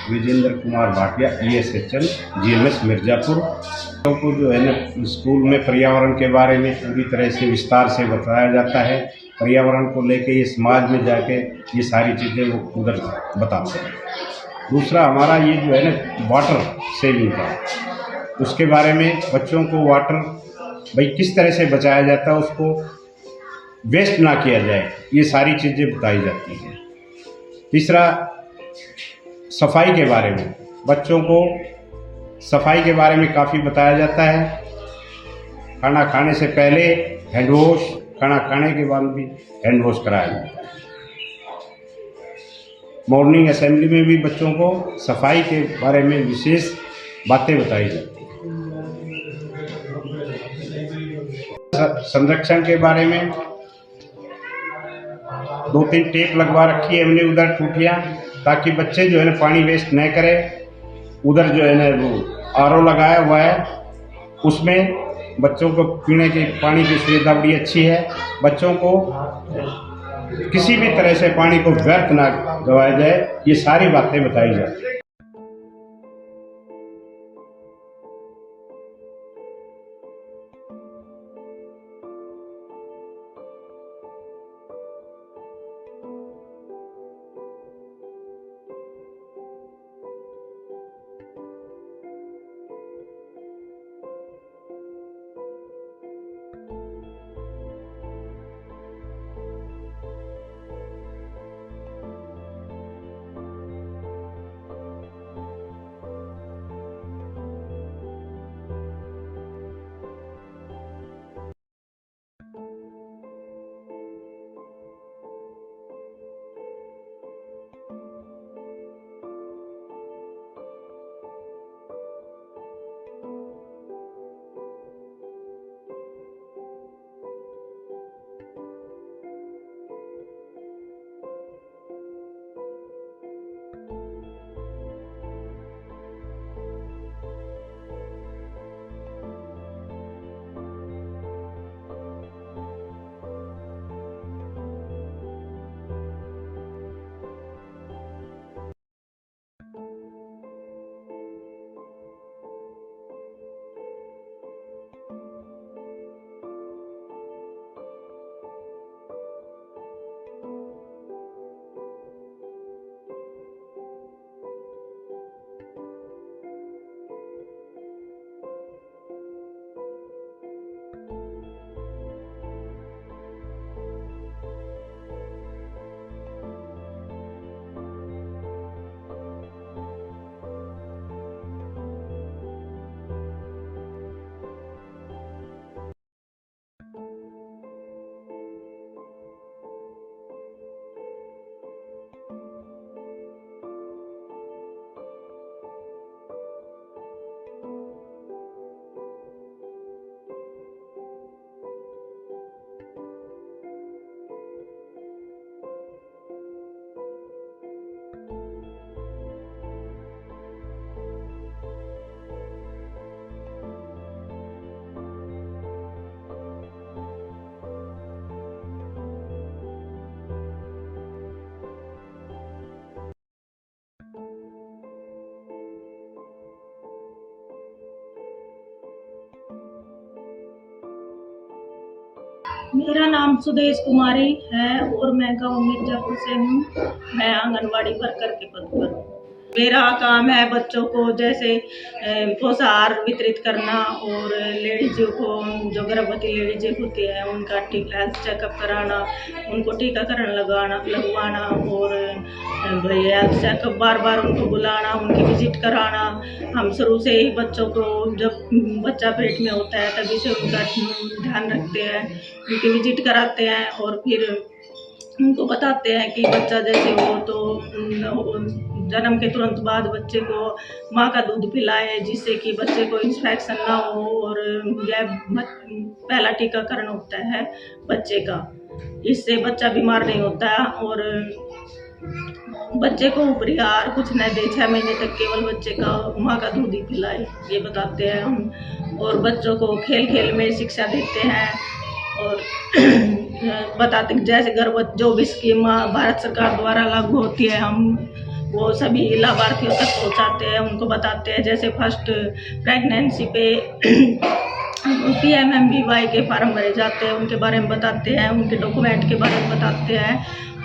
Vijendra Kumar Bhatia, ESHL, GMS Mirzapur. बच्चों को जो है ना स्कूल में पर्यावरण के बारे में पूरी तरह से विस्तार से बताया जाता है। पर्यावरण को लेके ये समाज में जाके ये सारी चीज़ें वो उधर बताते हैं। दूसरा हमारा ये जो है ना वाटर सेविंग का, उसके बारे में बच्चों को वाटर भाई किस तरह से बचाया जाता है, उसको वेस्ट ना किया जाए, ये सारी चीज़ें बताई जाती हैं। तीसरा सफाई के बारे में, बच्चों को सफाई के बारे में काफ़ी बताया जाता है। खाना खाने से पहले हैंड वॉश, खाना खाने के बाद भी हैंड वॉश कराया जाता है। मॉर्निंग असेंबली में भी बच्चों को सफाई के बारे में विशेष बातें बताई जाती हैं। संरक्षण के बारे में 2-3 टेप लगवा रखी है हमने उधर टूटियाँ, ताकि बच्चे जो है ना पानी वेस्ट न करें। उधर जो है ना वो RO लगाया हुआ है, उसमें बच्चों को पीने के पानी की सुविधा बड़ी अच्छी है। बच्चों को किसी भी तरह से पानी को व्यर्थ ना गवाया जाए, ये सारी बातें बताई जाती हैं। मेरा नाम सुदेश कुमारी है और मैं गांव मिर्जापुर से हूँ। मैं आंगनवाड़ी वर्कर के पद पर हूँ। मेरा काम है बच्चों को जैसे पोषाहार वितरित करना और लेडीज़ों को, जो गर्भवती लेडीज़ होती है उनका हेल्थ चेकअप कराना, उनको टीकाकरण लगवाना और भाई हेल्थ चेकअप बार बार उनको बुलाना, उनकी विजिट कराना। हम शुरू से ही बच्चों को, जब बच्चा पेट में होता है तभी से उनका ध्यान रखते हैं, उनकी विजिट कराते हैं और फिर उनको बताते हैं कि बच्चा जैसे हो तो जन्म के तुरंत बाद बच्चे को माँ का दूध पिलाएं, जिससे कि बच्चे को इन्फेक्शन ना हो। और यह पहला टीकाकरण होता है बच्चे का, इससे बच्चा बीमार नहीं होता। और बच्चे को ऊपरी आहार कुछ न दे, 6 महीने तक केवल बच्चे का माँ का दूध ही पिलाए, ये बताते हैं हम। और बच्चों को खेल खेल में शिक्षा देते हैं और बताते जैसे जो भी स्कीम भारत सरकार द्वारा लागू होती है, हम वो सभी लाभार्थियों तक पहुंचाते हैं, उनको बताते हैं। जैसे फर्स्ट प्रेगनेंसी पे PMMBY के फार्म भरे जाते हैं, उनके बारे में बताते हैं, उनके डॉक्यूमेंट के बारे में बताते हैं।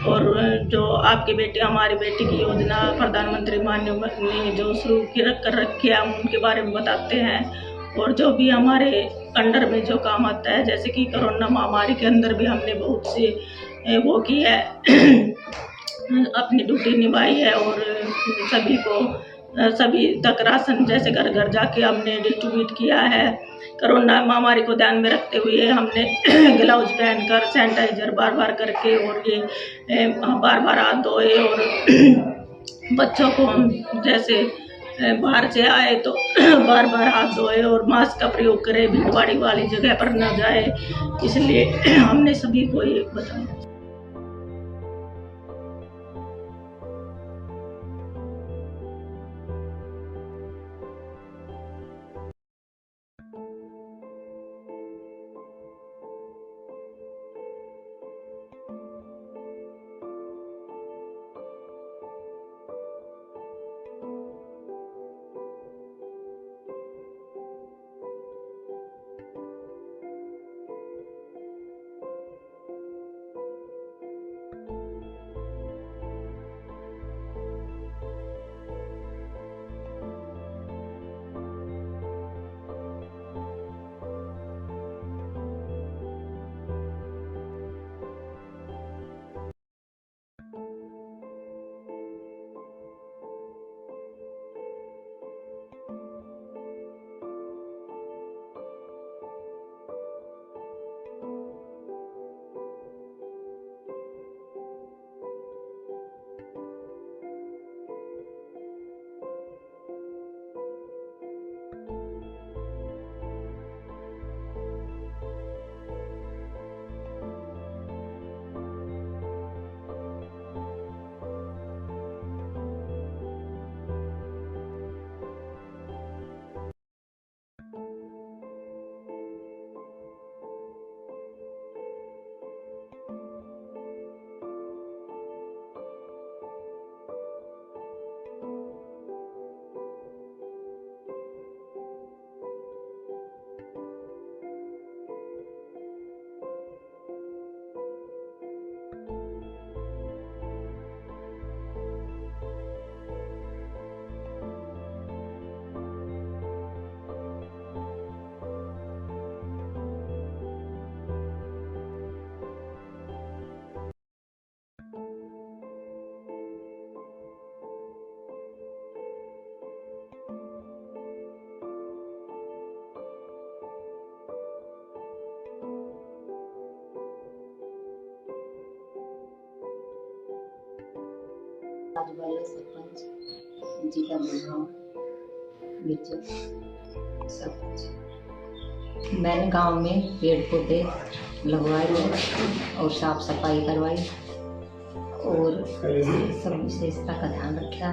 और जो आपकी बेटी हमारी बेटी की योजना प्रधानमंत्री माननीय ने जो शुरू कर रखी है, हम उनके बारे में बताते हैं। और जो भी हमारे अंडर में जो काम आता है, जैसे कि कोरोना महामारी के अंदर भी हमने बहुत सी वो की है अपनी ड्यूटी निभाई है। और सभी को सभी तक राशन जैसे घर घर जाके हमने डिस्ट्रीब्यूट किया है। कोरोना महामारी को ध्यान में रखते हुए हमने ग्लव्स पहनकर सैनिटाइजर बार बार करके और ये बार बार हाथ धोए। और बच्चों को हम जैसे बाहर से आए तो बार बार हाथ धोए और मास्क का प्रयोग करें, भीड़ भाड़ वाली जगह पर न जाए, इसलिए हमने सभी को ये बताया। वाले सरपंच जिला मिर्जापुर सरपंच। मैंने गांव में पेड़ पौधे लगवाए और साफ सफाई करवाई और सब विशेषता का ध्यान रखा।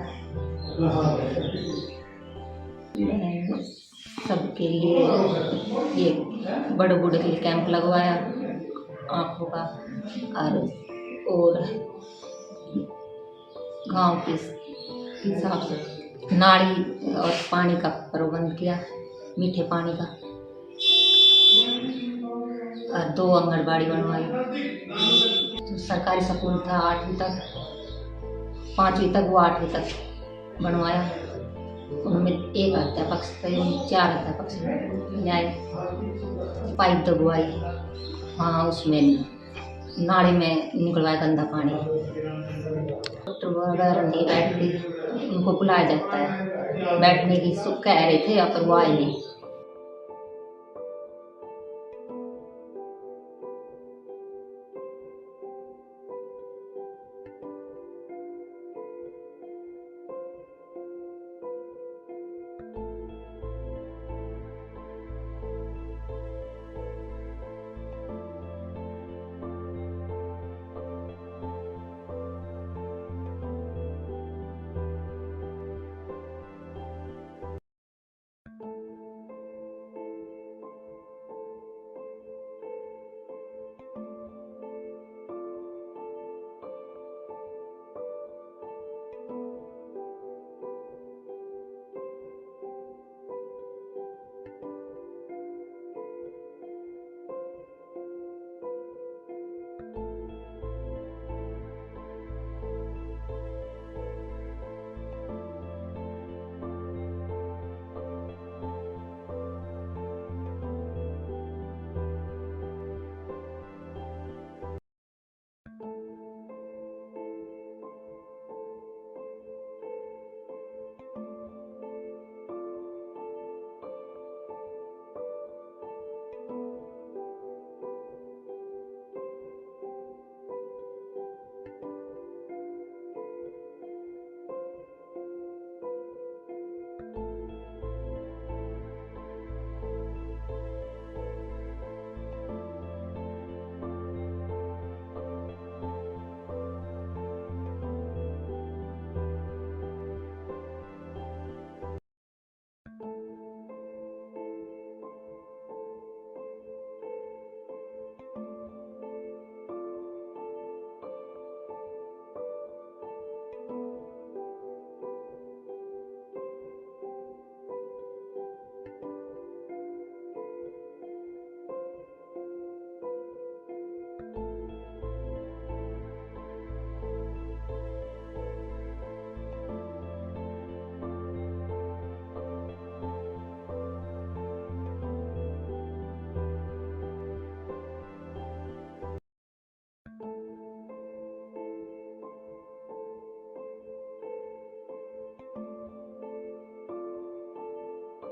मैंने सबके लिए ये बड़े बूढ़े के लिए कैंप लगवाया आँखों का और गांव के हिसाब से नाली और पानी का प्रबंध किया, मीठे पानी का। और 2 आंगनबाड़ी बनवाई। तो सरकारी स्कूल था 8वीं तक, 5वीं तक, वो 8वीं तक बनवाया। उनमें 1 अध्यापक थे, 4 अध्यापक ले आए। पाइप दबवाई, हाँ उसमें नाली में निकलवाया गंदा पानी। डॉक्टर वगैरह नहीं बैठती, उनको बुलाया जाता है, बैठने की सुख कह रहे थे पर वो आए नहीं।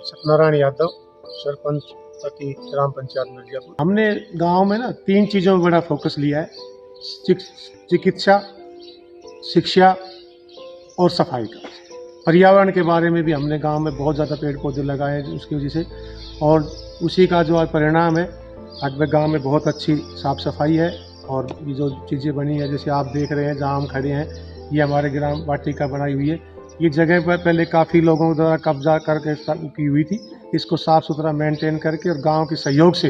सत्यनारायण यादव, सरपंच पति ग्राम पंचायत मिर्जापुर। हमने गांव में ना 3 चीज़ों में बड़ा फोकस लिया है, चिकित्सा, शिक्षा और सफाई का। पर्यावरण के बारे में भी हमने गांव में बहुत ज़्यादा पेड़ पौधे लगाए हैं उसकी वजह से, और उसी का जो परिणाम है आज गांव में बहुत अच्छी साफ़ सफाई है। और ये जो चीज़ें बनी है जैसे आप देख रहे हैं जहाँ हम खड़े हैं, ये हमारे ग्राम वाटिका बनाई हुई है। ये जगह पर पहले काफ़ी लोगों द्वारा कब्जा करके की हुई थी, इसको साफ़ सुथरा मेंटेन करके और गांव के सहयोग से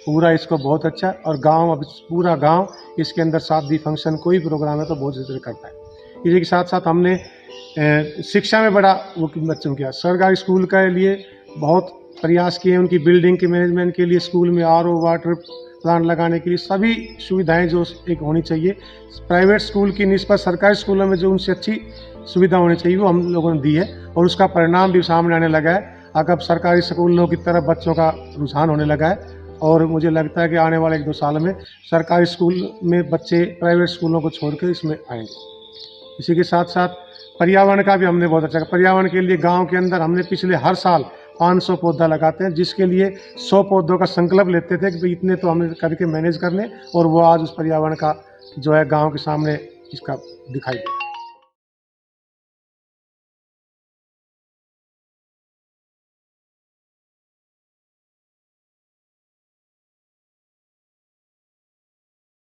पूरा इसको बहुत अच्छा, और गांव अब पूरा गांव इसके अंदर शादी फंक्शन कोई प्रोग्राम है तो बहुत अच्छे से करता है। इसी के साथ साथ हमने शिक्षा में बड़ा वो बच्चों किया, सरकारी स्कूल के लिए बहुत प्रयास किए, उनकी बिल्डिंग के मैनेजमेंट के लिए, स्कूल में RO वाटर प्लांट लगाने के लिए सभी सुविधाएं जो एक होनी चाहिए प्राइवेट स्कूल की निस्बत सरकारी स्कूलों में जो उनसे अच्छी सुविधा होनी चाहिए वो हम लोगों ने दी है, और उसका परिणाम भी सामने आने लगा है। अब सरकारी स्कूलों की तरफ बच्चों का रुझान होने लगा है, और मुझे लगता है कि आने वाले 1-2 साल में सरकारी स्कूल में बच्चे प्राइवेट स्कूलों को छोड़कर इसमें आएंगे। इसी के साथ साथ पर्यावरण का भी हमने बहुत अच्छा, पर्यावरण के लिए गांव के अंदर हमने पिछले हर साल 500 पौधा लगाते हैं, जिसके लिए 100 पौधों का संकल्प लेते थे कि भाई इतने तो हमें करके मैनेज करने, और वो आज उस पर्यावरण का जो है गांव के सामने इसका दिखाई दे।